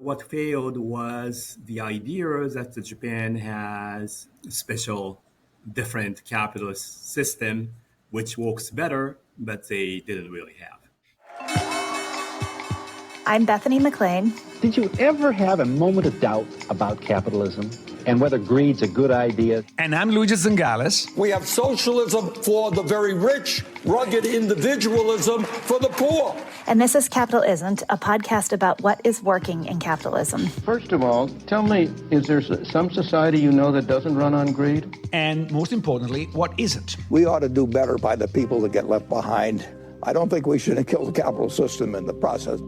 What failed was the idea that Japan has a special, different capitalist system which works better, but they didn't really have. I'm Bethany McLean. Did you ever have a moment of doubt about capitalism and whether greed's a good idea? And I'm Luigi Zingales. We have socialism for the very rich, rugged individualism for the poor. And this is Capitalism, a podcast about what is working in capitalism. First of all, tell me, is there some society you know that doesn't run on greed? And most importantly, what isn't? We ought to do better by the people that get left behind. I don't think we should kill the capital system in the process.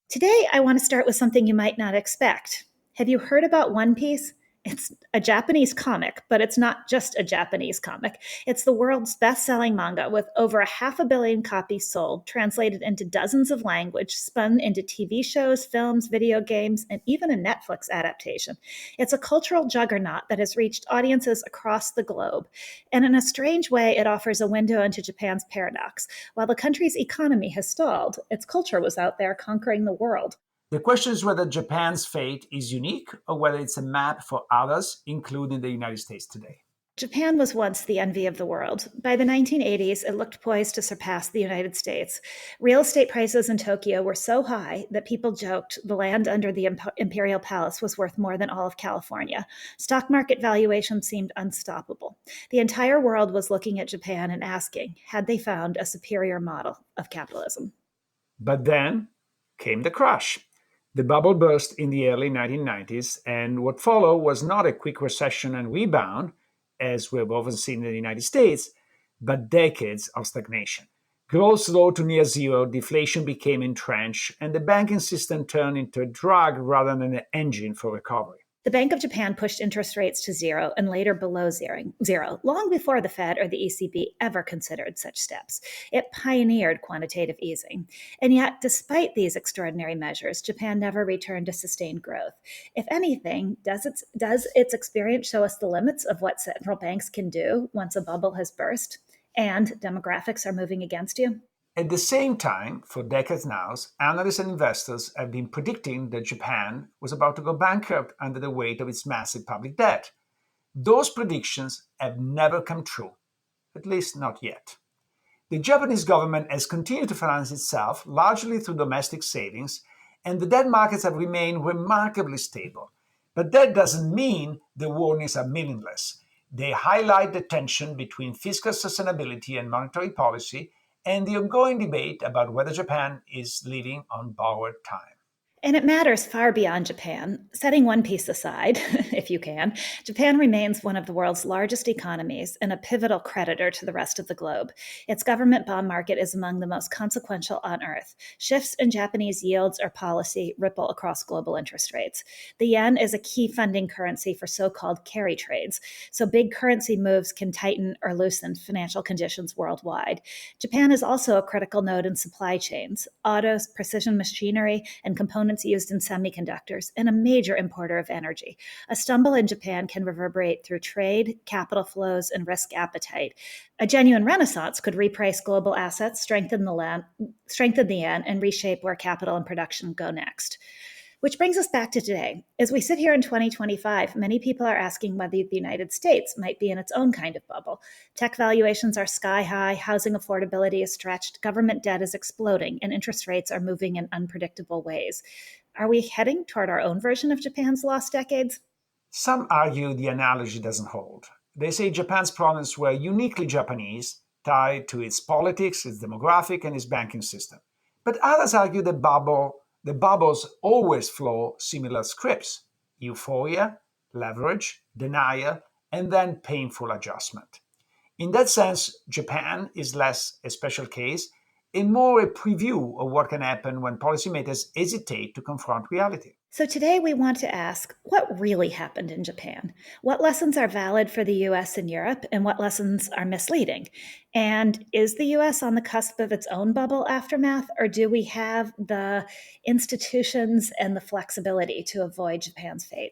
Today, I want to start with something you might not expect. Have you heard about One Piece? It's a Japanese comic, but it's not just a Japanese comic. It's the world's best-selling manga with over 500 million copies sold, translated into dozens of languages, spun into TV shows, films, video games, and even a Netflix adaptation. It's a cultural juggernaut that has reached audiences across the globe. And in a strange way, it offers a window into Japan's paradox. While the country's economy has stalled, its culture was out there conquering the world. The question is whether Japan's fate is unique or whether it's a map for others, including the United States today. Japan was once the envy of the world. By the 1980s, it looked poised to surpass the United States. Real estate prices in Tokyo were so high that people joked the land under the Imperial Palace was worth more than all of California. Stock market valuation seemed unstoppable. The entire world was looking at Japan and asking, had they found a superior model of capitalism? But then came the crash. The bubble burst in the early 1990s, and what followed was not a quick recession and rebound, as we've often seen in the United States, but decades of stagnation. Growth slowed to near zero, deflation became entrenched, and the banking system turned into a drag rather than an engine for recovery. The Bank of Japan pushed interest rates to zero and later below zero, long before the Fed or the ECB ever considered such steps. It pioneered quantitative easing. And yet, despite these extraordinary measures, Japan never returned to sustained growth. If anything, does its experience show us the limits of what central banks can do once a bubble has burst and demographics are moving against you? At the same time, for decades now, analysts and investors have been predicting that Japan was about to go bankrupt under the weight of its massive public debt. Those predictions have never come true, at least not yet. The Japanese government has continued to finance itself largely through domestic savings, and the debt markets have remained remarkably stable. But that doesn't mean the warnings are meaningless. They highlight the tension between fiscal sustainability and monetary policy, and the ongoing debate about whether Japan is living on borrowed time. And it matters far beyond Japan. Setting One Piece aside, if you can, Japan remains one of the world's largest economies and a pivotal creditor to the rest of the globe. Its government bond market is among the most consequential on Earth. Shifts in Japanese yields or policy ripple across global interest rates. The yen is a key funding currency for so-called carry trades, so big currency moves can tighten or loosen financial conditions worldwide. Japan is also a critical node in supply chains. Autos, precision machinery, and components used in semiconductors, and a major importer of energy. A stumble in Japan can reverberate through trade, capital flows, and risk appetite. A genuine renaissance could reprice global assets, strengthen the yen, and reshape where capital and production go next. Which brings us back to today. As we sit here in 2025, many people are asking whether the United States might be in its own kind of bubble. Tech valuations are sky high, housing affordability is stretched, government debt is exploding, and interest rates are moving in unpredictable ways. Are we heading toward our own version of Japan's lost decades? Some argue the analogy doesn't hold. They say Japan's problems were uniquely Japanese, tied to its politics, its demographic, and its banking system. But others argue the bubbles always flow similar scripts: euphoria, leverage, denial, and then painful adjustment. In that sense, Japan is less a special case and more a preview of what can happen when policymakers hesitate to confront reality. So today we want to ask, what really happened in Japan? What lessons are valid for the US and Europe, and what lessons are misleading? And is the US on the cusp of its own bubble aftermath, or do we have the institutions and the flexibility to avoid Japan's fate?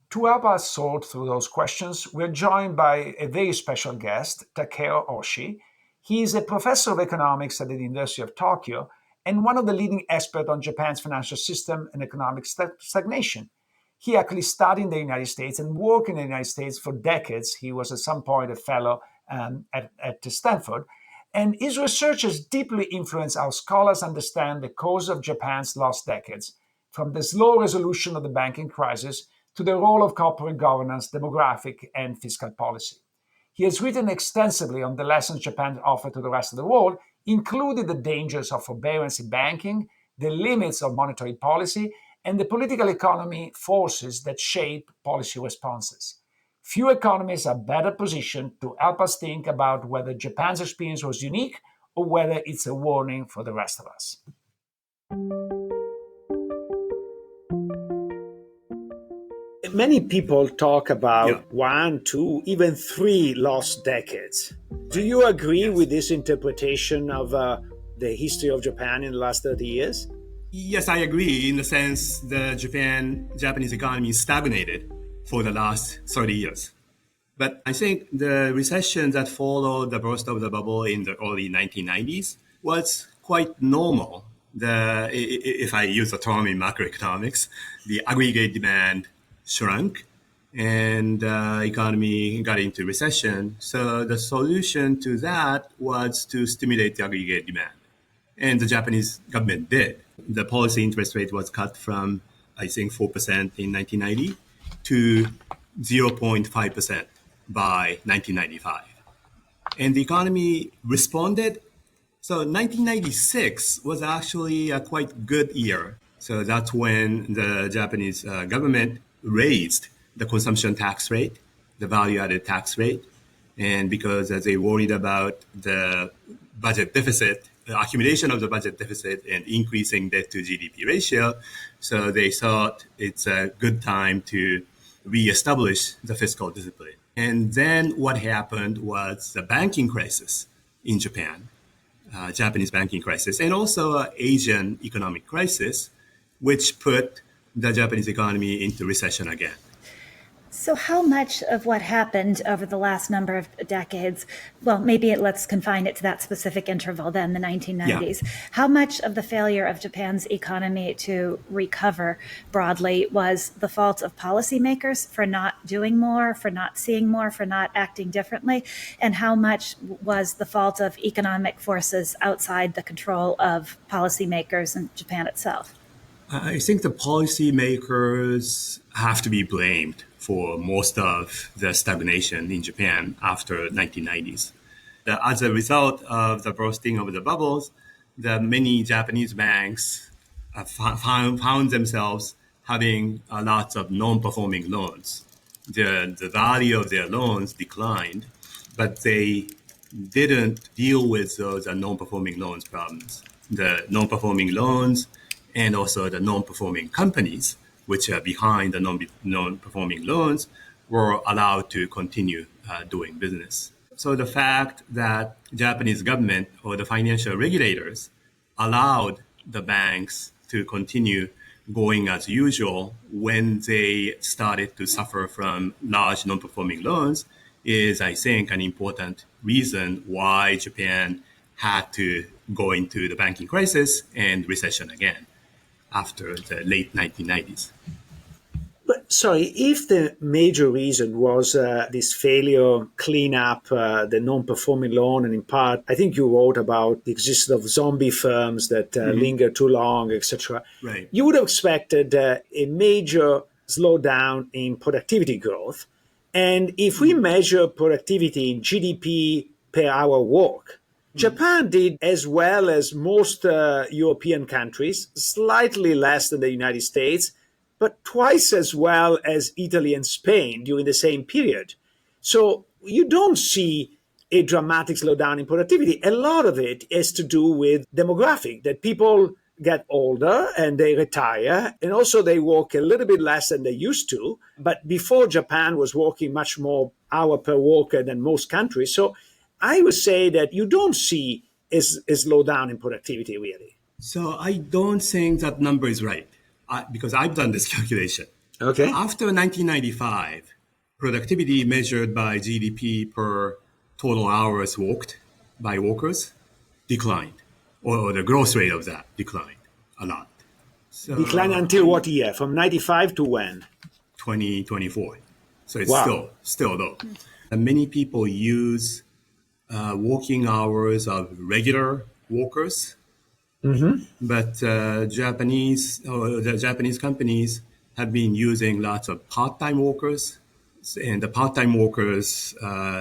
To help us sort through those questions, we're joined by a very special guest, Takeo Hoshi. He is a professor of economics at the University of Tokyo and one of the leading experts on Japan's financial system and economic stagnation. He actually studied in the United States and worked in the United States for decades. He was at some point a fellow at Stanford. And his research has deeply influenced how scholars understand the cause of Japan's lost decades, from the slow resolution of the banking crisis to the role of corporate governance, demographic, and fiscal policy. He has written extensively on the lessons Japan offered to the rest of the world, including the dangers of forbearance in banking, the limits of monetary policy, and the political economy forces that shape policy responses. Few economists are better positioned to help us think about whether Japan's experience was unique or whether it's a warning for the rest of us. Many people talk about 1, 2, even 3 lost decades. Do you agree with this interpretation of the history of Japan in the last 30 years? Yes, I agree. In the sense, the Japanese economy stagnated for the last 30 years. But I think the recession that followed the burst of the bubble in the early 1990s was quite normal. If I use the term in macroeconomics, the aggregate demand shrunk and the economy got into recession. So the solution to that was to stimulate the aggregate demand. And the Japanese government did. The policy interest rate was cut from, I think, 4% in 1990 to 0.5% by 1995. And the economy responded. So 1996 was actually a quite good year. So that's when the Japanese government raised the consumption tax rate, the value-added tax rate. And because as they worried about the budget deficit, the accumulation of the budget deficit and increasing debt to GDP ratio, so they thought it's a good time to reestablish the fiscal discipline. And then what happened was the banking crisis in Japan, Japanese banking crisis, and also an Asian economic crisis, which put the Japanese economy into recession again. So how much of what happened over the last number of decades, well, maybe let's confine it to that specific interval then, the 1990s, how much of the failure of Japan's economy to recover broadly was the fault of policymakers for not doing more, for not seeing more, for not acting differently, and how much was the fault of economic forces outside the control of policymakers in Japan itself? I think the policymakers have to be blamed for most of the stagnation in Japan after 1990s. As a result of the bursting of the bubbles, the many Japanese banks found themselves having lots of non-performing loans. The value of their loans declined, but they didn't deal with those non-performing loans problems. The non-performing loans and also the non-performing companies, which are behind the non-performing loans, were allowed to continue doing business. So the fact that Japanese government or the financial regulators allowed the banks to continue going as usual when they started to suffer from large non-performing loans is, I think, an important reason why Japan had to go into the banking crisis and recession again after the late 1990s. But sorry, if the major reason was this failure clean up the non-performing loan, and in part, I think you wrote about the existence of zombie firms that linger too long, etc. Right. You would have expected a major slowdown in productivity growth. And if we measure productivity in GDP per hour work, Japan did as well as most European countries, slightly less than the United States, but twice as well as Italy and Spain during the same period. So you don't see a dramatic slowdown in productivity. A lot of it has to do with demographic, that people get older and they retire, and also they work a little bit less than they used to. But before, Japan was working much more hour per worker than most countries. So I would say that you don't see a slowdown in productivity, really. So I don't think that number is right, because I've done this calculation. Okay. After 1995, productivity measured by GDP per total hours worked by workers declined. or the growth rate of that declined a lot. So, Decline until what year? From 95 to when? 2024. So it's Wow. still low. And many people use working hours of regular workers, but the Japanese companies have been using lots of part-time workers, and the part-time workers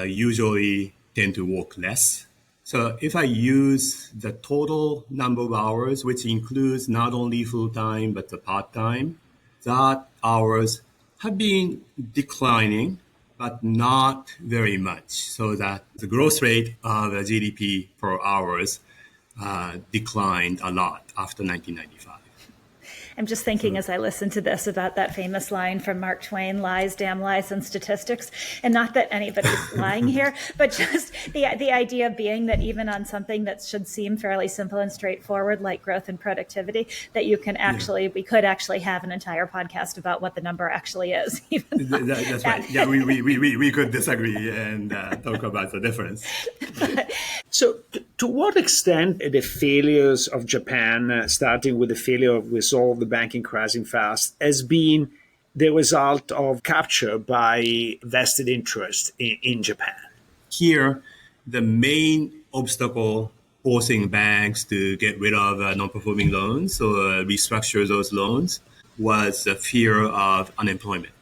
usually tend to work less. So if I use the total number of hours, which includes not only full-time but the part-time, that hours have been declining, but not very much. So that the growth rate of the GDP per hours declined a lot after 1995. I'm just thinking as I listen to this about that famous line from Mark Twain, lies, damn lies, and statistics. And not that anybody's lying here, but just the idea being that even on something that should seem fairly simple and straightforward, like growth and productivity, that you can actually, we could actually have an entire podcast about what the number actually is. That's right. Yeah, we could disagree and talk about the difference. So, to what extent the failures of Japan, starting with the failure of resolve the banking crisis fast, has been the result of capture by vested interest in Japan? Here, the main obstacle forcing banks to get rid of non-performing loans or restructure those loans was the fear of unemployment.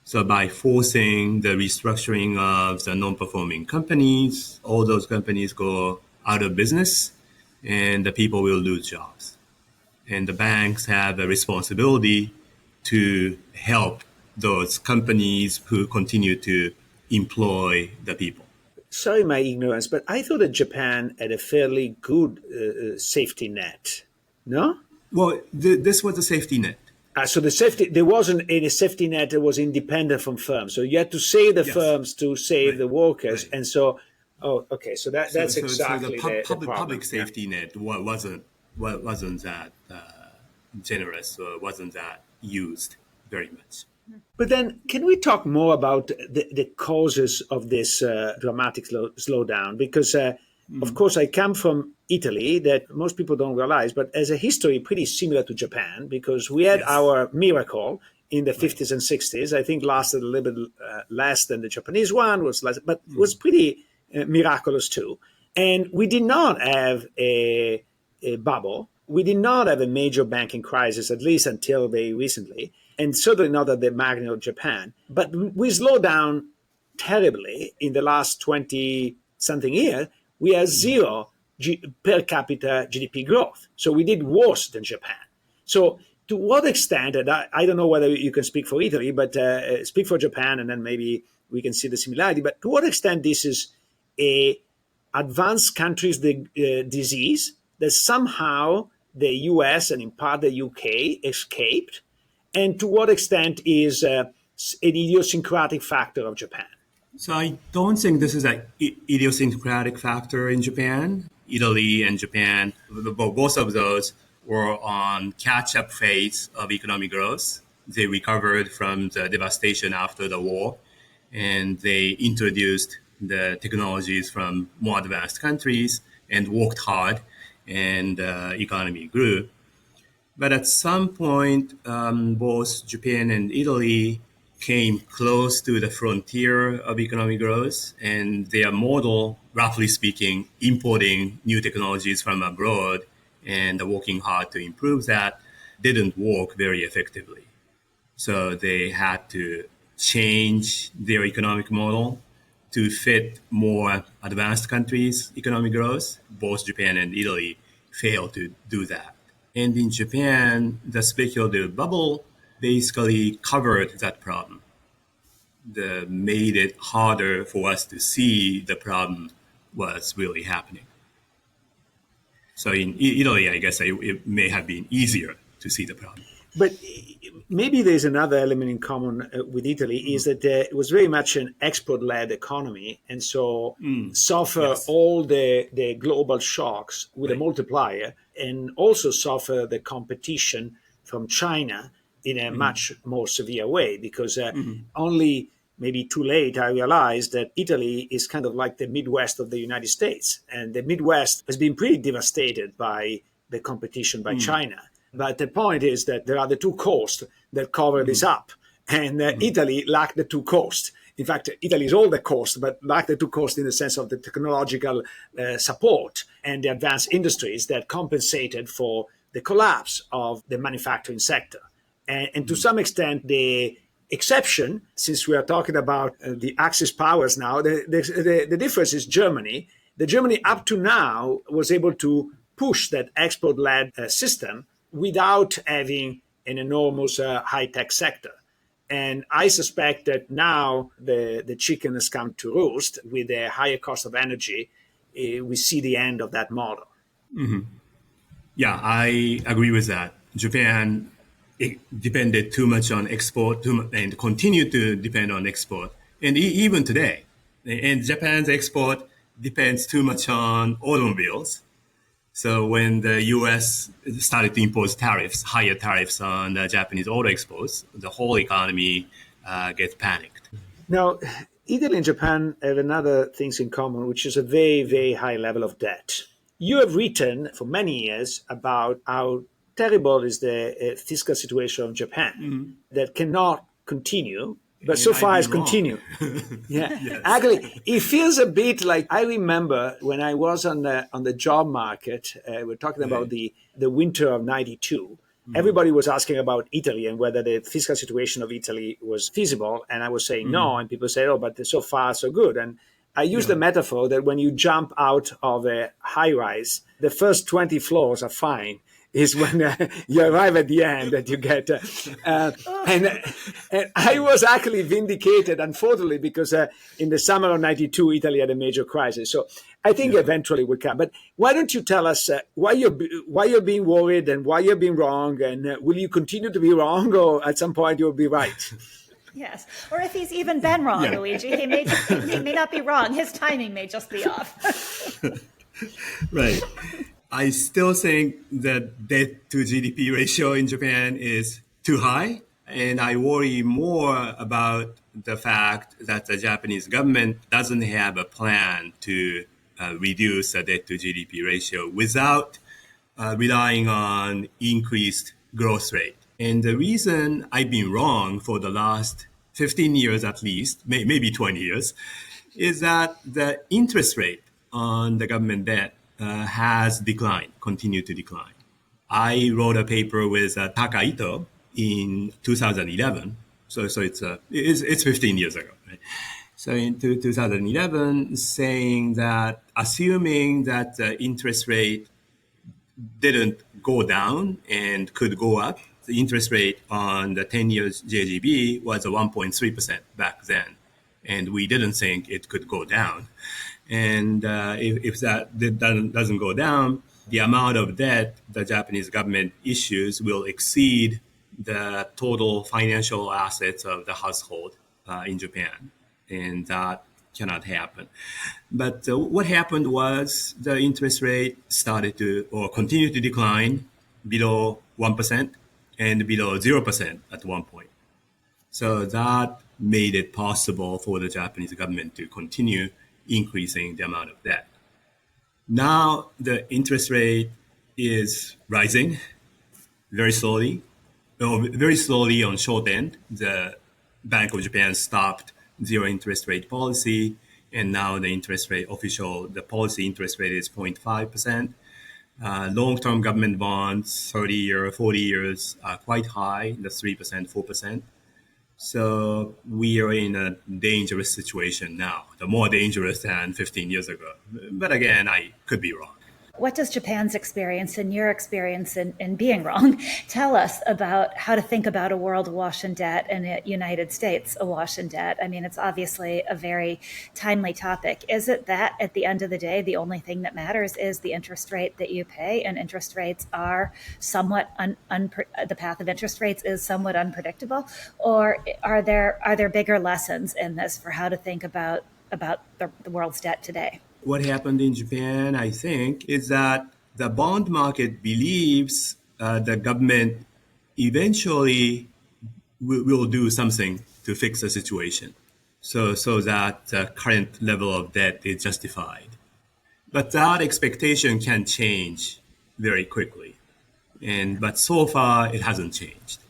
So by forcing the restructuring of the non-performing companies, all those companies go out of business and the people will lose jobs. And the banks have a responsibility to help those companies who continue to employ the people. Sorry, my ignorance, but I thought that Japan had a fairly good safety net, no? Well, this was a safety net. So there wasn't any safety net that was independent from firms. So you had to save the firms to save the workers. Right. And so, so that's exactly the problem. Public safety net wasn't that generous or wasn't that used very much. But then, can we talk more about the causes of this dramatic slowdown? Because, of course, I come from Italy, that most people don't realize, but has a history pretty similar to Japan, because we had our miracle in the 50s and 60s. I think lasted a little bit less than the Japanese one, but was pretty miraculous too. And we did not have a bubble. We did not have a major banking crisis, at least until very recently, and certainly not at the magnitude of Japan. But we slowed down terribly in the last 20-something years. We had zero per capita GDP growth. So we did worse than Japan. So to what extent, and I don't know whether you can speak for Italy, but speak for Japan, and then maybe we can see the similarity, but to what extent this is a advanced countries disease that somehow the US and in part the UK escaped, and to what extent is an idiosyncratic factor of Japan? So I don't think this is an idiosyncratic factor in Japan. Italy and Japan, both of those were on catch-up phase of economic growth. They recovered from the devastation after the war, and they introduced the technologies from more advanced countries and worked hard, and the economy grew. But at some point, both Japan and Italy came close to the frontier of economic growth, and their model, roughly speaking, importing new technologies from abroad and working hard to improve that, didn't work very effectively. So they had to change their economic model to fit more advanced countries' economic growth. Both Japan and Italy failed to do that. And in Japan, the speculative bubble basically covered that problem. That made it harder for us to see the problem was really happening. So in Italy, I guess it may have been easier to see the problem. But maybe there's another element in common with Italy is that it was very much an export-led economy, and so suffer all the global shocks with a multiplier, and also suffer the competition from China in a much more severe way, because only maybe too late, I realized that Italy is kind of like the Midwest of the United States. And the Midwest has been pretty devastated by the competition by China. But the point is that there are the two coasts that cover this up. And Italy lacked the two coasts. In fact, Italy is all the coast, but lacked the two coasts in the sense of the technological support and the advanced industries that compensated for the collapse of the manufacturing sector. And to some extent, the exception, since we are talking about the Axis powers now, the difference is Germany. The Germany up to now was able to push that export-led system without having an enormous high-tech sector. And I suspect that now the chicken has come to roost with a higher cost of energy. We see the end of that model. Yeah, I agree with that. Japan depended too much on export and continue to depend on export. And even today, and Japan's export depends too much on automobiles. So when the U.S. started to impose higher tariffs on the Japanese auto exports, the whole economy gets panicked. Now, Italy and Japan have another things in common, which is a very, very high level of debt. You have written for many years about how terrible is the fiscal situation of Japan that cannot continue. But And so far I've has been wrong. continued. Yeah, Yes. actually, it feels a bit like I remember when I was on the job market. We're talking about the winter of '92. Everybody was asking about Italy and whether the fiscal situation of Italy was feasible, and I was saying no. And people said, "Oh, but so far so good." And I use the metaphor that when you jump out of a high rise, the first 20 floors are fine. Is when you arrive at the end that you get. And I was actually vindicated, unfortunately, because in the summer of '92, Italy had a major crisis. So I think eventually will come. But why don't you tell us why you're being worried and why you're being wrong? And will you continue to be wrong, or at some point you'll be right? Yes. Or if he's even been wrong, Yeah. Luigi, he may not be wrong. His timing may just be off. Right. I still think the debt to GDP ratio in Japan is too high. And I worry more about the fact that the Japanese government doesn't have a plan to reduce the debt to GDP ratio without relying on increased growth rate. And the reason I've been wrong for the last 15 years at least, maybe 20 years, is that the interest rate on the government debt has declined, continued to decline. I wrote a paper with Takeo in 2011, so it's 15 years ago. Right? So in 2011, saying that assuming that the interest rate didn't go down and could go up, the interest rate on the 10 years JGB was 1.3% back then, and we didn't think it could go down. And if that doesn't go down, the amount of debt the Japanese government issues will exceed the total financial assets of the household in Japan. And that cannot happen. But what happened was the interest rate started to or continued to decline below 1% and below 0% at one point. So that made it possible for the Japanese government to continue increasing the amount of debt. Now the interest rate is rising very slowly on short end. The Bank of Japan stopped zero interest rate policy, and now the policy interest rate is 0.5%. Long-term government bonds, 30 or 40 years, are quite high, the 3%, 4%. So we are in a dangerous situation now, the more dangerous than 15 years ago. But again, I could be wrong. What does Japan's experience and your experience in being wrong tell us about how to think about a world awash in debt and a United States awash in debt? I mean, it's obviously a very timely topic. Is it that at the end of the day, the only thing that matters is the interest rate that you pay, and interest rates are somewhat the path of interest rates is somewhat unpredictable? Or are there bigger lessons in this for how to think about the world's debt today? What happened in Japan, I think, is that the bond market believes the government eventually will do something to fix the situation. so that the current level of debt is justified. But that expectation can change very quickly. But so far, it hasn't changed.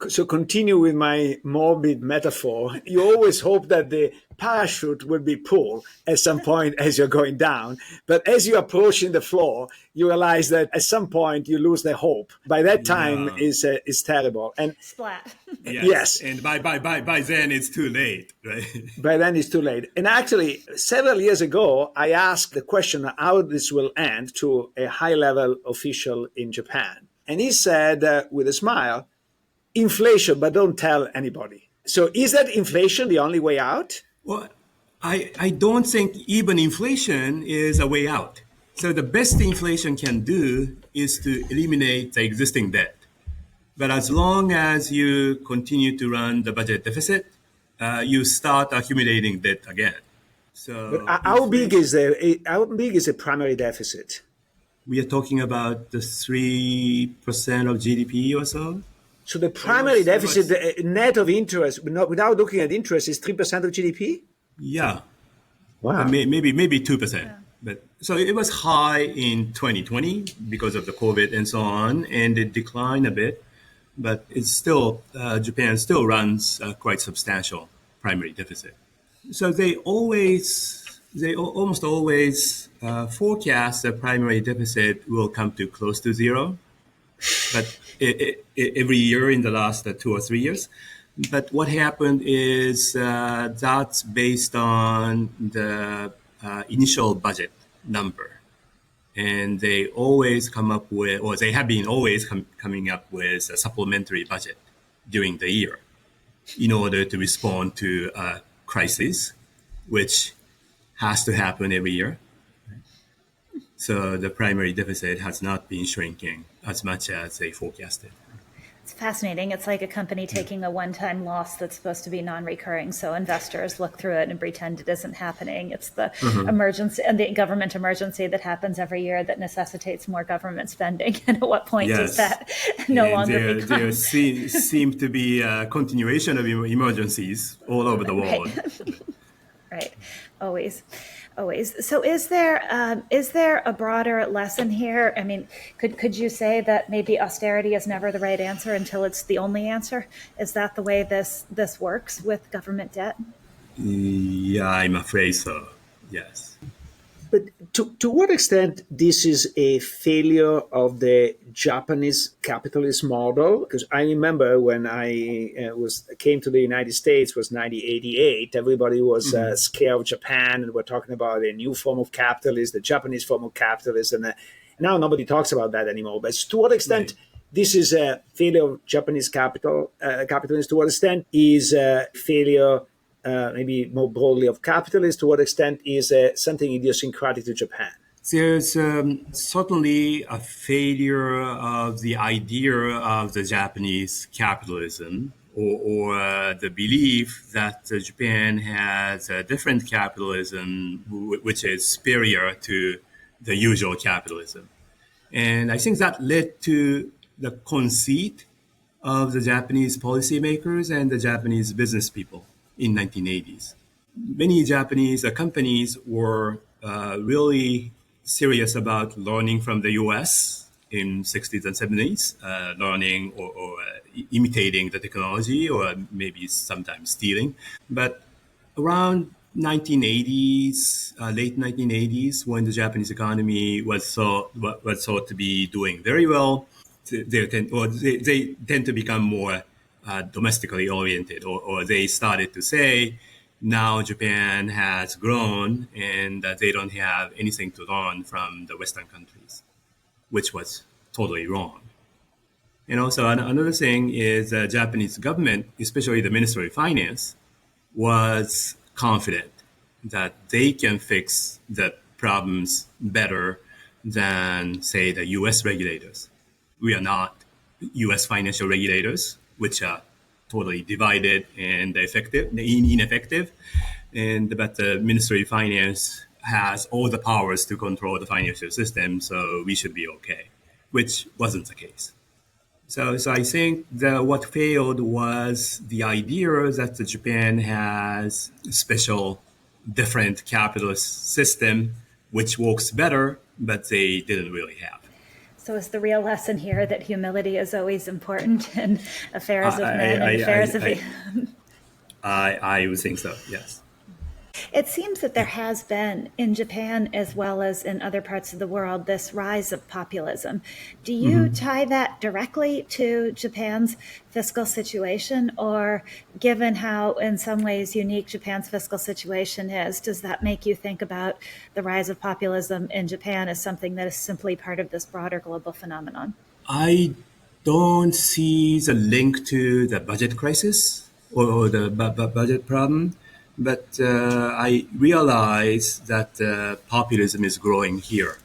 So continue with my morbid metaphor. You always hope that the parachute will be pulled at some point as you're going down. But as you're approaching the floor, you realize that at some point you lose the hope. By that time is terrible. And splat. Yes. And by then it's too late, right? By then it's too late. And actually, several years ago, I asked the question how this will end to a high-level official in Japan. And he said with a smile, inflation, but don't tell anybody. So is that inflation the only way out? Well, I don't think even inflation is a way out. So the best inflation can do is to eliminate the existing debt. But as long as you continue to run the budget deficit, you start accumulating debt again. So but how big is a primary deficit? We are talking about the 3% of GDP or so. So the primary deficit, net of interest, without looking at interest, is 3% of GDP? Yeah. Wow. Maybe 2%. Yeah. But so it was high in 2020 because of the COVID and so on, and it declined a bit. But it's still, Japan still runs a quite substantial primary deficit. So they almost always forecast the primary deficit will come to close to zero. But every year in the last 2 or 3 years. But what happened is that's based on the initial budget number. And they always come up with, or they have been always coming up with a supplementary budget during the year in order to respond to a crisis, which has to happen every year. So the primary deficit has not been shrinking as much as they forecasted. It's fascinating. It's like a company taking a one-time loss that's supposed to be non-recurring. So investors look through it and pretend it isn't happening. It's the emergency and the government emergency that happens every year that necessitates more government spending. And at what point does that no longer become? There seem to be a continuation of emergencies all over the world. Right. Always. So is there a broader lesson here? I mean, could you say that maybe austerity is never the right answer until it's the only answer? Is that the way this works with government debt? Yeah, I'm afraid so. Yes. But to what extent this is a failure of the Japanese capitalist model? Because I remember when I came to the United States was 1988. Everybody was scared of Japan, and we're talking about a new form of capitalism, the Japanese form of capitalism. And now nobody talks about that anymore. But to what extent this is a failure of Japanese capitalism? To what extent is a failure? Maybe more broadly of capitalists, to what extent is something idiosyncratic to Japan? There's certainly a failure of the idea of the Japanese capitalism or the belief that Japan has a different capitalism which is superior to the usual capitalism. And I think that led to the conceit of the Japanese policymakers and the Japanese business people in 1980s. Many Japanese companies were really serious about learning from the US in 60s and 70s, learning or imitating the technology or maybe sometimes stealing. But around 1980s, late 1980s, when the Japanese economy was thought to be doing very well, they tend to become more domestically oriented, or they started to say, now Japan has grown and they don't have anything to learn from the Western countries, which was totally wrong. And also another thing is the Japanese government, especially the Ministry of Finance, was confident that they can fix the problems better than, say, the US regulators. We are not US financial regulators, which are totally divided and ineffective. But the Ministry of Finance has all the powers to control the financial system, so we should be okay, which wasn't the case. So I think that what failed was the idea that Japan has a special, different capitalist system which works better, but they didn't really have. So is the real lesson here that humility is always important in affairs of men and affairs of... I would think so, yes. It seems that there has been, in Japan as well as in other parts of the world, this rise of populism. Do you tie that directly to Japan's fiscal situation? Or given how, in some ways, unique Japan's fiscal situation is, does that make you think about the rise of populism in Japan as something that is simply part of this broader global phenomenon? I don't see the link to the budget crisis or the budget problem. But I realize that populism is growing here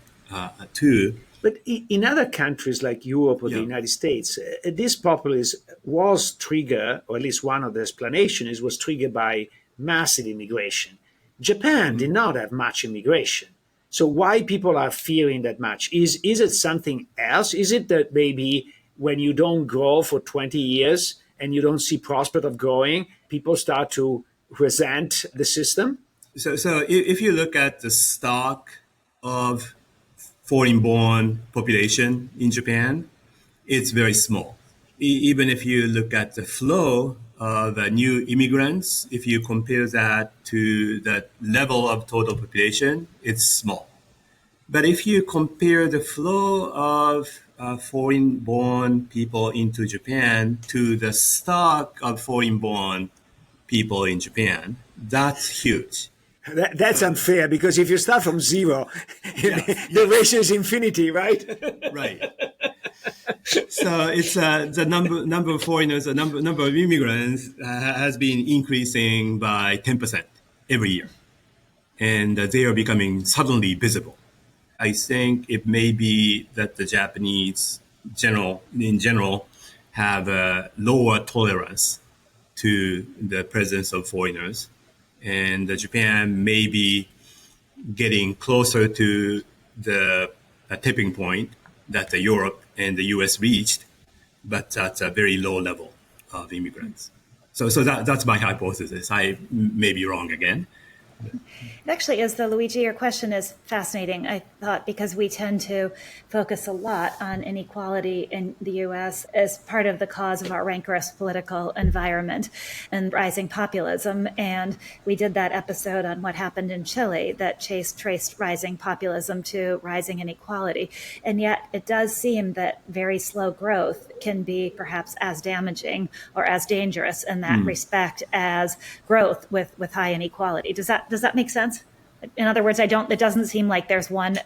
too. But in other countries like Europe or the United States, this populism was triggered, or at least one of the explanations was triggered by massive immigration. Japan did not have much immigration. So why people are fearing that much? Is it something else? Is it that maybe when you don't grow for 20 years and you don't see prospect of growing, people start to resent the system? So if you look at the stock of foreign-born population in Japan, it's very small. Even if you look at the flow of new immigrants, if you compare that to the level of total population, it's small. But if you compare the flow of foreign-born people into Japan to the stock of foreign-born people in Japan, that's huge. That's unfair, because if you start from zero, the ratio is infinity, right? Right. So it's the number of foreigners, the number of immigrants has been increasing by 10% every year, and they are becoming suddenly visible. I think it may be that the Japanese in general have a lower tolerance to the presence of foreigners, and Japan may be getting closer to the tipping point that Europe and the US reached, but at a very low level of immigrants. So that's my hypothesis. I may be wrong again. It actually is, though, Luigi, your question is fascinating, I thought, because we tend to focus a lot on inequality in the U.S. as part of the cause of our rancorous political environment and rising populism. And we did that episode on what happened in Chile that traced rising populism to rising inequality. And yet it does seem that very slow growth can be perhaps as damaging or as dangerous in that respect as growth with high inequality. Does that make sense? In other words, it doesn't seem like there's one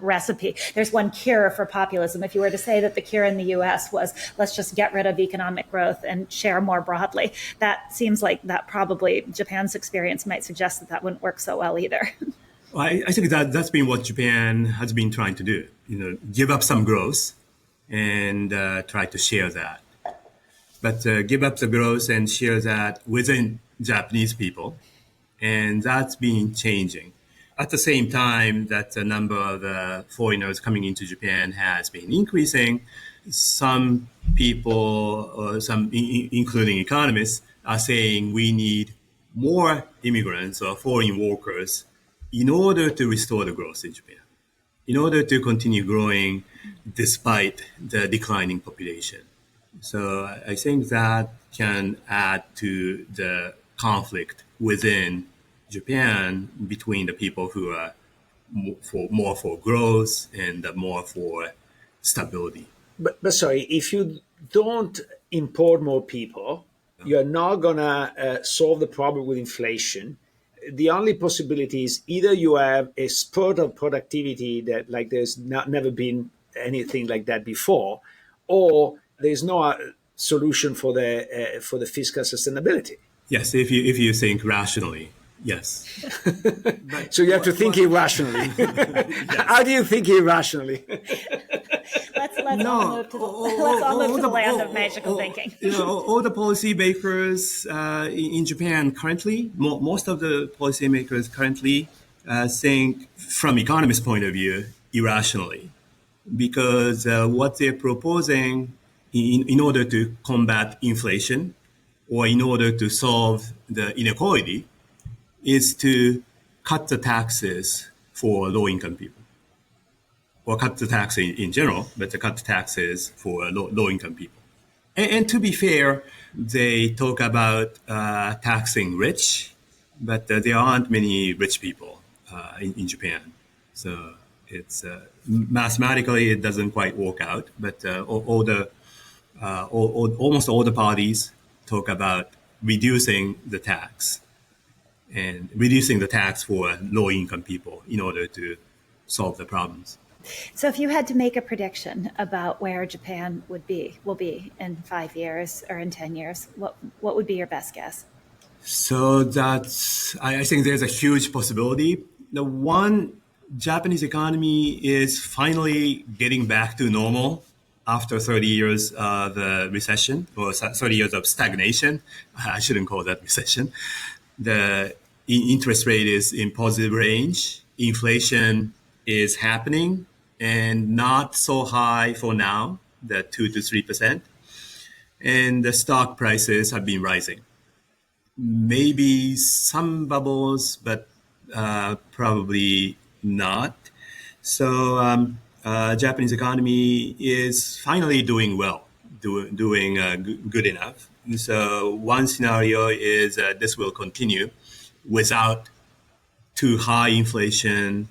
recipe, there's one cure for populism. If you were to say that the cure in the US was, let's just get rid of economic growth and share more broadly, that seems like that probably Japan's experience might suggest that wouldn't work so well either. Well, I think that's been what Japan has been trying to do, give up some growth and try to share that. But give up the growth and share that within Japanese people. And that's been changing. At the same time that the number of foreigners coming into Japan has been increasing, some people, or including economists, are saying we need more immigrants or foreign workers in order to restore the growth in Japan, in order to continue growing despite the declining population. So I think that can add to the conflict within Japan between the people who are more for growth and more for stability. But sorry, if you don't import more people, you're not going to solve the problem with inflation. The only possibility is either you have a spurt of productivity that like there's never been anything like that before, or there's no solution for the fiscal sustainability. Yes, if you think rationally, yes. So you have to think irrationally. How do you think irrationally? Let's all move to the land of magical thinking. All the policymakers in Japan currently, most of the policymakers currently think, from economist point of view, irrationally, because what they're proposing in order to combat inflation or in order to solve the inequality is to cut the taxes for low-income people, or cut the tax in general, but to cut the taxes for low-income people. And to be fair, they talk about taxing rich, but there aren't many rich people in Japan. So it's mathematically it doesn't quite work out. But almost all the parties talk about reducing the tax and reducing the tax for low-income people in order to solve the problems. So if you had to make a prediction about where Japan will be in 5 years or in 10 years, what would be your best guess? So I think there's a huge possibility. The one, Japanese economy is finally getting back to normal after 30 years of recession, or 30 years of stagnation. I shouldn't call that recession. The interest rate is in positive range. Inflation is happening and not so high for now, the 2 to 3%. And the stock prices have been rising. Maybe some bubbles, but probably not. So Japanese economy is finally doing well, doing good enough. So one scenario is this will continue without too high inflation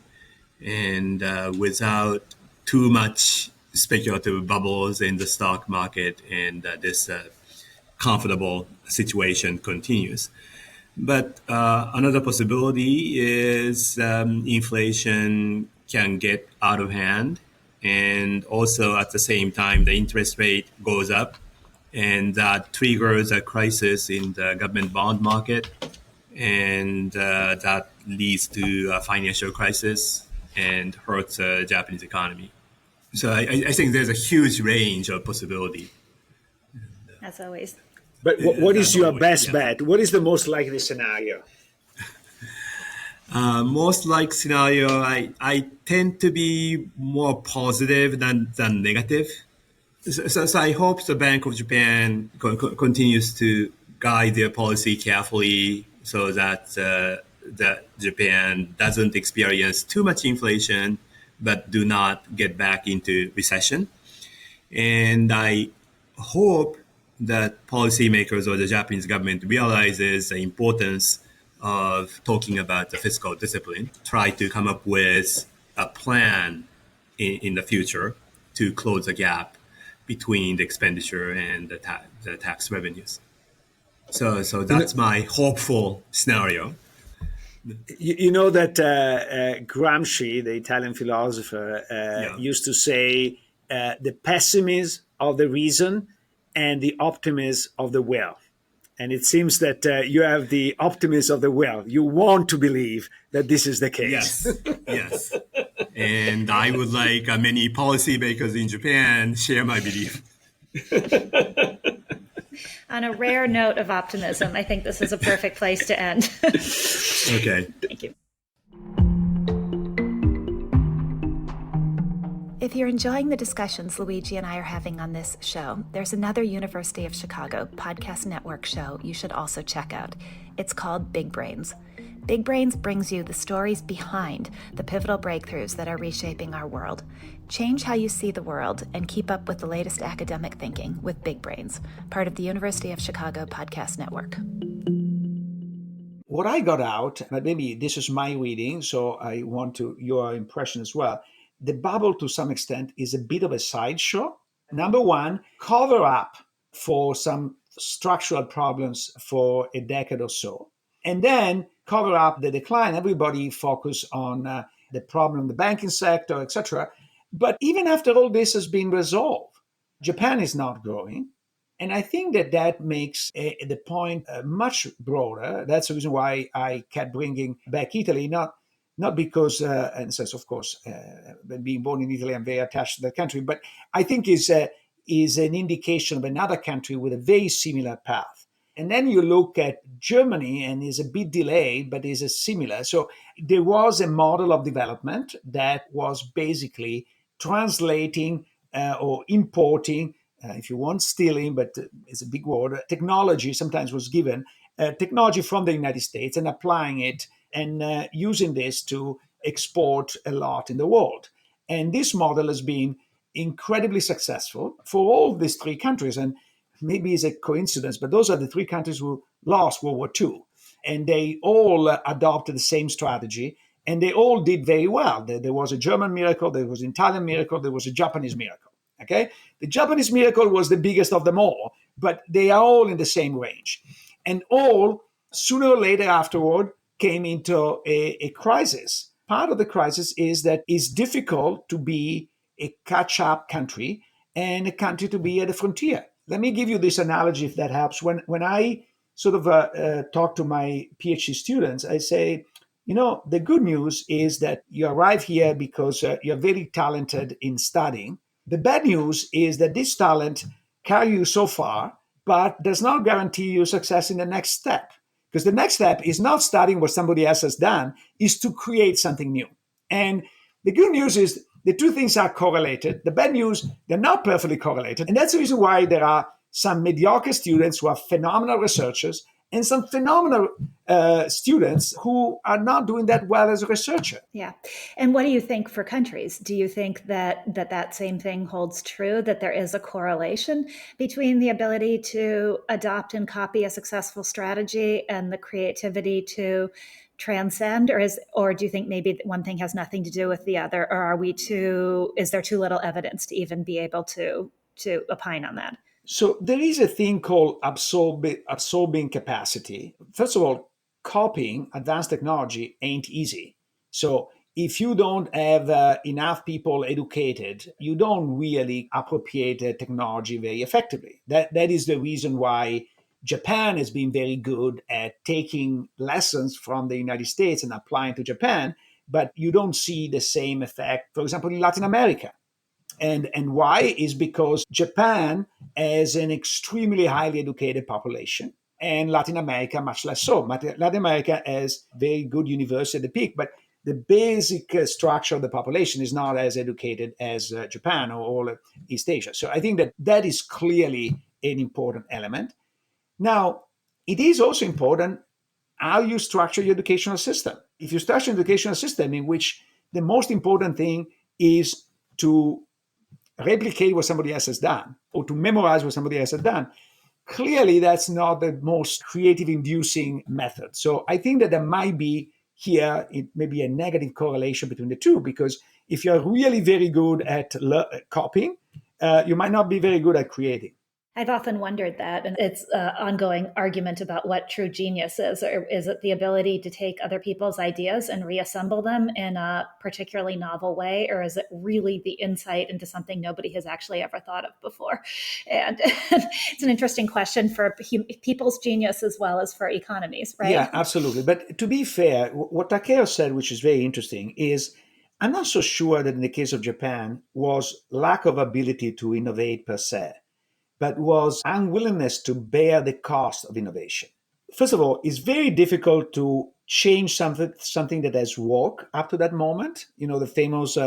and without too much speculative bubbles in the stock market, and this comfortable situation continues. But another possibility is inflation can get out of hand, and also at the same time the interest rate goes up, and that triggers a crisis in the government bond market, and that leads to a financial crisis and hurts the Japanese economy. So I think there's a huge range of possibility. As always. But what is your best bet? What is the most likely scenario? Most likely scenario, I tend to be more positive than negative. So I hope the Bank of Japan continues to guide their policy carefully so that Japan doesn't experience too much inflation, but do not get back into recession. And I hope that policymakers or the Japanese government realizes the importance of talking about the fiscal discipline, try to come up with a plan in the future to close the gap between the expenditure and the tax revenues. So that's my hopeful scenario. You know that Gramsci, the Italian philosopher, used to say the pessimism of the reason and the optimism of the will. And it seems that you have the optimism of the will. You want to believe that this is the case. Yes. And I would like many policymakers in Japan share my belief. On a rare note of optimism, I think this is a perfect place to end. Okay. Thank you. If you're enjoying the discussions Luigi and I are having on this show, there's another University of Chicago podcast network show you should also check out. It's called Big Brains. Big Brains brings you the stories behind the pivotal breakthroughs that are reshaping our world. Change how you see the world and keep up with the latest academic thinking with Big Brains, part of the University of Chicago podcast network. What I got out, but maybe this is my reading, so I want your impression as well. The bubble, to some extent, is a bit of a sideshow. Number one, cover up for some structural problems for a decade or so. And then cover up the decline. Everybody focus on the problem in the banking sector, etc. But even after all this has been resolved, Japan is not growing. And I think that makes the point much broader. That's the reason why I kept bringing back Italy, not because, and says, of course, being born in Italy, I'm very attached to that country, but I think is an indication of another country with a very similar path. And then you look at Germany, and is a bit delayed, but is a similar. So there was a model of development that was basically translating or importing if you want, stealing, but it's a big word, technology sometimes was given, technology from the United States and applying it and using this to export a lot in the world. And this model has been incredibly successful for all these three countries. And maybe it's a coincidence, but those are the three countries who lost World War II. And they all adopted the same strategy, and they all did very well. There was a German miracle, there was an Italian miracle, there was a Japanese miracle. Okay, the Japanese miracle was the biggest of them all, but they are all in the same range, and all sooner or later afterward came into a crisis. Part of the crisis is that it's difficult to be a catch-up country and a country to be at the frontier. Let me give you this analogy if that helps. When I sort of talk to my PhD students, I say, the good news is that you arrive here because you're very talented in studying. The bad news is that this talent carry you so far, but does not guarantee you success in the next step. Because the next step is not studying what somebody else has done, is to create something new. And the good news is the two things are correlated. The bad news, they're not perfectly correlated. And that's the reason why there are some mediocre students who are phenomenal researchers and some phenomenal students who are not doing that well as a researcher. Yeah. And what do you think for countries? Do you think that same thing holds true, that there is a correlation between the ability to adopt and copy a successful strategy and the creativity to transcend, or do you think maybe one thing has nothing to do with the other, or is there too little evidence to even be able to opine on that? So there is a thing called absorbing capacity. First of all, copying advanced technology ain't easy. So if you don't have enough people educated, you don't really appropriate technology very effectively. That is the reason why Japan has been very good at taking lessons from the United States and applying to Japan, but you don't see the same effect, for example, in Latin America. And why is because Japan has an extremely highly educated population, and Latin America much less so. Latin America has very good university at the peak, but the basic structure of the population is not as educated as Japan or all of East Asia. So I think that is clearly an important element. Now, it is also important how you structure your educational system. If you structure an educational system in which the most important thing is to replicate what somebody else has done or to memorize what somebody else has done, clearly that's not the most creative inducing method. So I think that there might be here, it may be a negative correlation between the two, because if you're really very good at copying, you might not be very good at creating. I've often wondered that, and it's an ongoing argument about what true genius is. Or is it the ability to take other people's ideas and reassemble them in a particularly novel way, or is it really the insight into something nobody has actually ever thought of before? And it's an interesting question for people's genius as well as for economies, right? Yeah, absolutely. But to be fair, what Takeo said, which is very interesting, is I'm not so sure that in the case of Japan was lack of ability to innovate per se, but was unwillingness to bear the cost of innovation. First of all, it's very difficult to change something that has worked up to that moment. The famous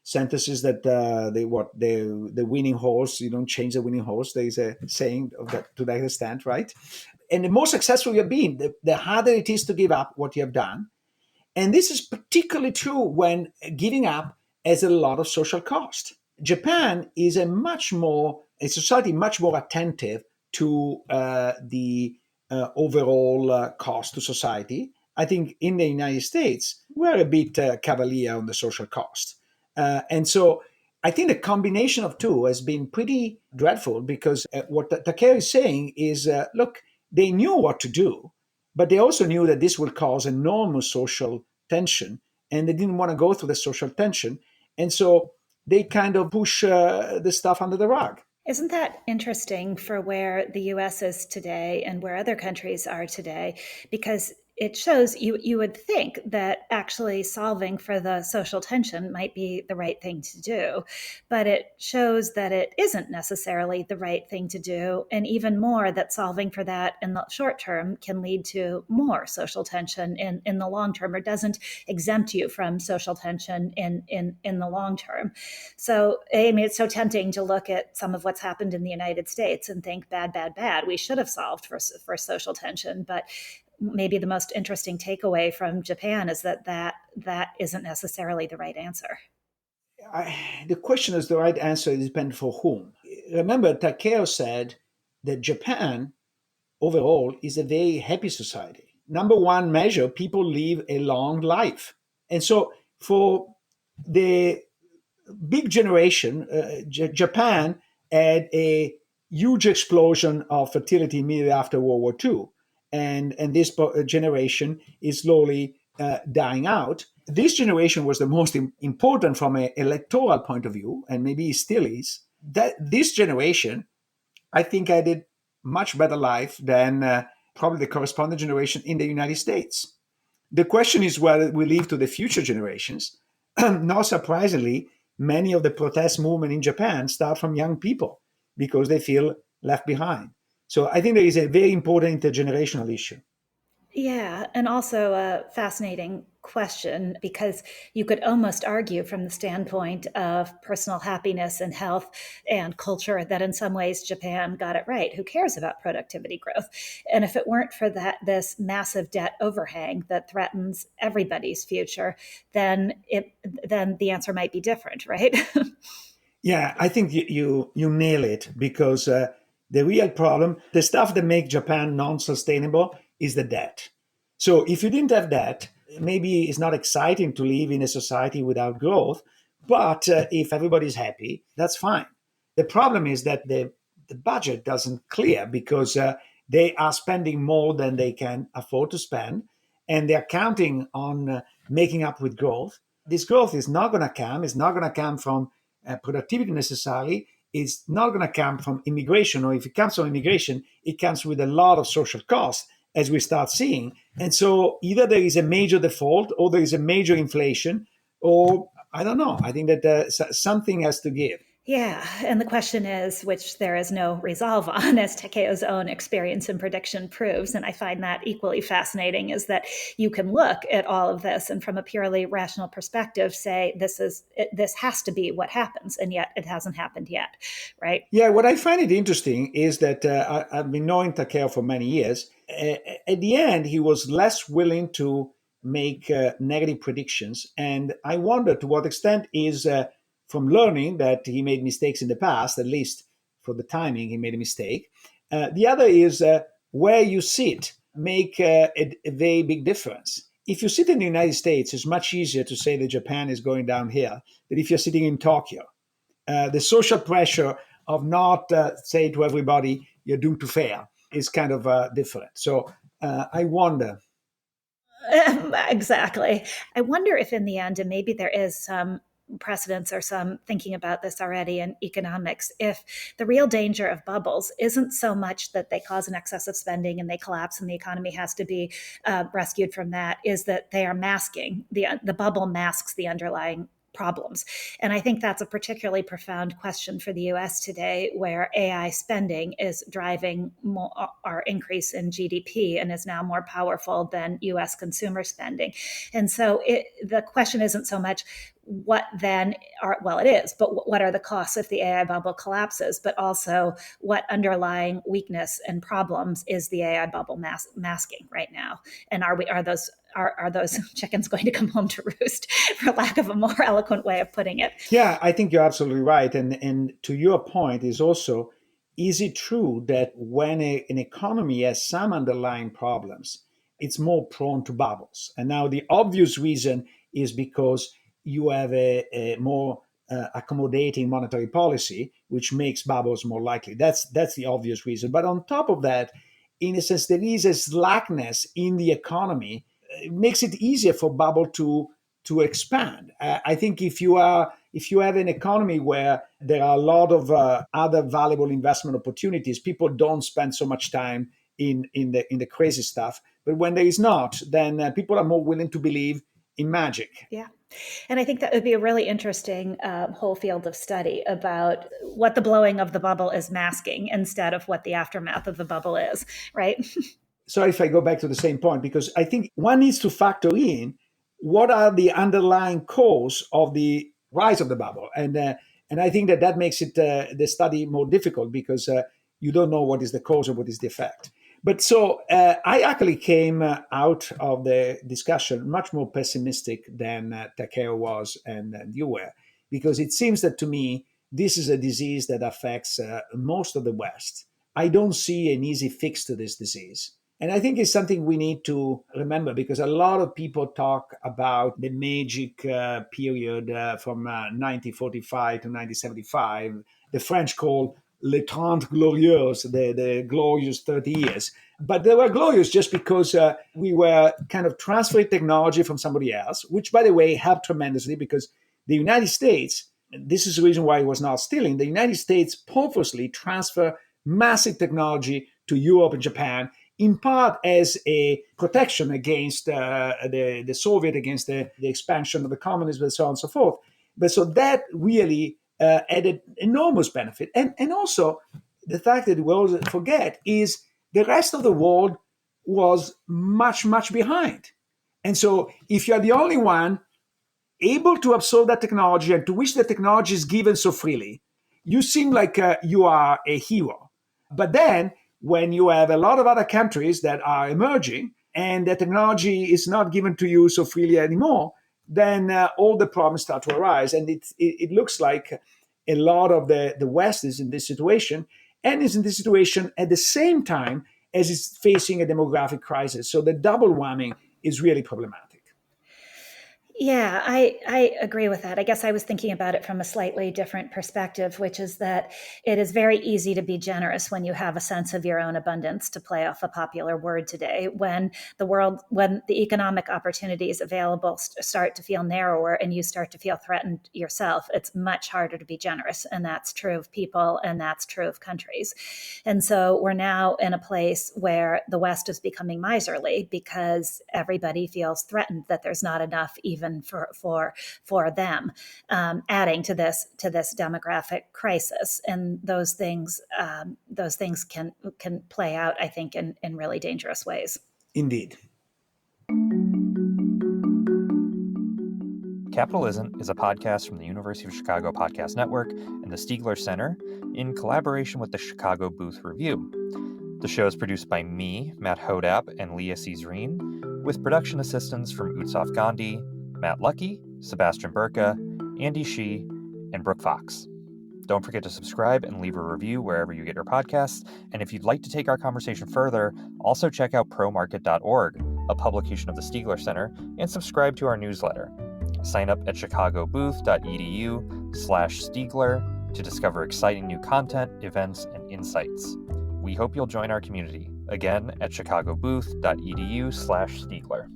sentences that the winning horse, you don't change the winning horse. There is a saying of that to that extent, right? And the more successful you've been, the harder it is to give up what you have done. And this is particularly true when giving up has a lot of social cost. Japan is a society much more attentive to the overall cost to society. I think in the United States, we're a bit cavalier on the social cost. And so I think the combination of two has been pretty dreadful, because what Takeo is saying is, look, they knew what to do, but they also knew that this would cause enormous social tension, and they didn't want to go through the social tension. And so they kind of push the stuff under the rug. Isn't that interesting for where the US is today and where other countries are today? Because it shows you would think that actually solving for the social tension might be the right thing to do, but it shows that it isn't necessarily the right thing to do, and even more that solving for that in the short term can lead to more social tension in the long term, or doesn't exempt you from social tension in the long term. So, I mean, it's so tempting to look at some of what's happened in the United States and think bad, bad, bad. We should have solved for social tension, but maybe the most interesting takeaway from Japan is that isn't necessarily the right answer. The question is the right answer depends for whom. Remember, Takeo said that Japan overall is a very happy society. Number one measure, people live a long life. And so for the big generation, Japan had a huge explosion of fertility immediately after World War II. And this generation is slowly dying out. This generation was the most important from an electoral point of view, and maybe it still is. That this generation, I think, had a much better life than probably the corresponding generation in the United States. The question is whether we leave to the future generations. Not surprisingly, many of the protest movement in Japan start from young people because they feel left behind. So I think there is a very important intergenerational issue. Yeah, and also a fascinating question, because you could almost argue from the standpoint of personal happiness and health and culture that in some ways Japan got it right. Who cares about productivity growth? And if it weren't for this massive debt overhang that threatens everybody's future, then the answer might be different, right? Yeah, I think you nail it, because the real problem, the stuff that makes Japan non-sustainable, is the debt. So if you didn't have debt, maybe it's not exciting to live in a society without growth, but if everybody's happy, that's fine. The problem is that the budget doesn't clear, because they are spending more than they can afford to spend, and they're counting on making up with growth. This growth is not going to come. It's not going to come from productivity necessarily. It's not going to come from immigration, or if it comes from immigration, it comes with a lot of social costs, as we start seeing. And so either there is a major default, or there is a major inflation, or I don't know. I think that something has to give. Yeah, and the question is, which there is no resolve on, as Takeo's own experience and prediction proves, and I find that equally fascinating, is that you can look at all of this and from a purely rational perspective say this has to be what happens, and yet it hasn't happened yet, right? Yeah, what I find it interesting is that I've been knowing Takeo for many years. At the end, he was less willing to make negative predictions, and I wonder to what extent is from learning that he made mistakes in the past, at least for the timing, he made a mistake. The other is where you sit make a very big difference. If you sit in the United States, it's much easier to say that Japan is going downhill than if you're sitting in Tokyo. The social pressure of not say to everybody, you're doomed to fail, is kind of different. So I wonder. Exactly. I wonder if in the end, and maybe there is some precedents or some thinking about this already in economics, if the real danger of bubbles isn't so much that they cause an excess of spending and they collapse and the economy has to be rescued from that, is that they are masking, the bubble masks the underlying problems. And I think that's a particularly profound question for the US today, where AI spending is driving our increase in GDP and is now more powerful than US consumer spending. And so the question isn't so much what then are, well, it is, but what are the costs if the AI bubble collapses, but also what underlying weakness and problems is the AI bubble masking right now? And are those chickens going to come home to roost, for lack of a more eloquent way of putting it? Yeah, I think you're absolutely right. And to your point is also, is it true that when an economy has some underlying problems, it's more prone to bubbles? And now the obvious reason is because you have a more accommodating monetary policy, which makes bubbles more likely. That's the obvious reason. But on top of that, in a sense, there is a slackness in the economy. It makes it easier for bubble to expand. I think if you have an economy where there are a lot of other valuable investment opportunities, people don't spend so much time in the crazy stuff. But when there is not, then people are more willing to believe in magic. Yeah. And I think that would be a really interesting whole field of study about what the blowing of the bubble is masking instead of what the aftermath of the bubble is, right? Sorry if I go back to the same point, because I think one needs to factor in what are the underlying cause of the rise of the bubble. And I think that makes it the study more difficult, because you don't know what is the cause or what is the effect. But so I actually came out of the discussion much more pessimistic than Takeo was and you were, because it seems that to me, this is a disease that affects most of the West. I don't see an easy fix to this disease. And I think it's something we need to remember, because a lot of people talk about the magic period from 1945 to 1975, the French call les 30 glorieuses, the glorious 30 years. But they were glorious just because we were kind of transferring technology from somebody else, which, by the way, helped tremendously, because the United States, this is the reason why it was not stealing, the United States purposely transferred massive technology to Europe and Japan, in part as a protection against the Soviet, against the expansion of the communism and so on and so forth. But so that really added enormous benefit. And also the fact that we always forget is the rest of the world was much, much behind. And so if you're the only one able to absorb that technology and to which the technology is given so freely, you seem like you are a hero. But then when you have a lot of other countries that are emerging and the technology is not given to you so freely anymore, then all the problems start to arise. And it looks like a lot of the West is in this situation, and is in this situation at the same time as it's facing a demographic crisis. So the double whammy is really problematic. Yeah, I agree with that. I guess I was thinking about it from a slightly different perspective, which is that it is very easy to be generous when you have a sense of your own abundance, to play off a popular word today. When the economic opportunities available start to feel narrower and you start to feel threatened yourself, it's much harder to be generous. And that's true of people, and that's true of countries. And so we're now in a place where the West is becoming miserly because everybody feels threatened that there's not enough even for them, adding to this demographic crisis. And those things can play out, I think, in really dangerous ways. Indeed. Capitalism is a podcast from the University of Chicago Podcast Network and the Stiegler Center in collaboration with the Chicago Booth Review. The show is produced by me, Matt Hodap, and Leah Cesarine, with production assistance from Utsav Gandhi, Matt Lucky, Sebastian Burka, Andy Shee, and Brooke Fox. Don't forget to subscribe and leave a review wherever you get your podcasts. And if you'd like to take our conversation further, also check out promarket.org, a publication of the Stiegler Center, and subscribe to our newsletter. Sign up at chicagobooth.edu/Stiegler to discover exciting new content, events, and insights. We hope you'll join our community, again at chicagobooth.edu/Stiegler.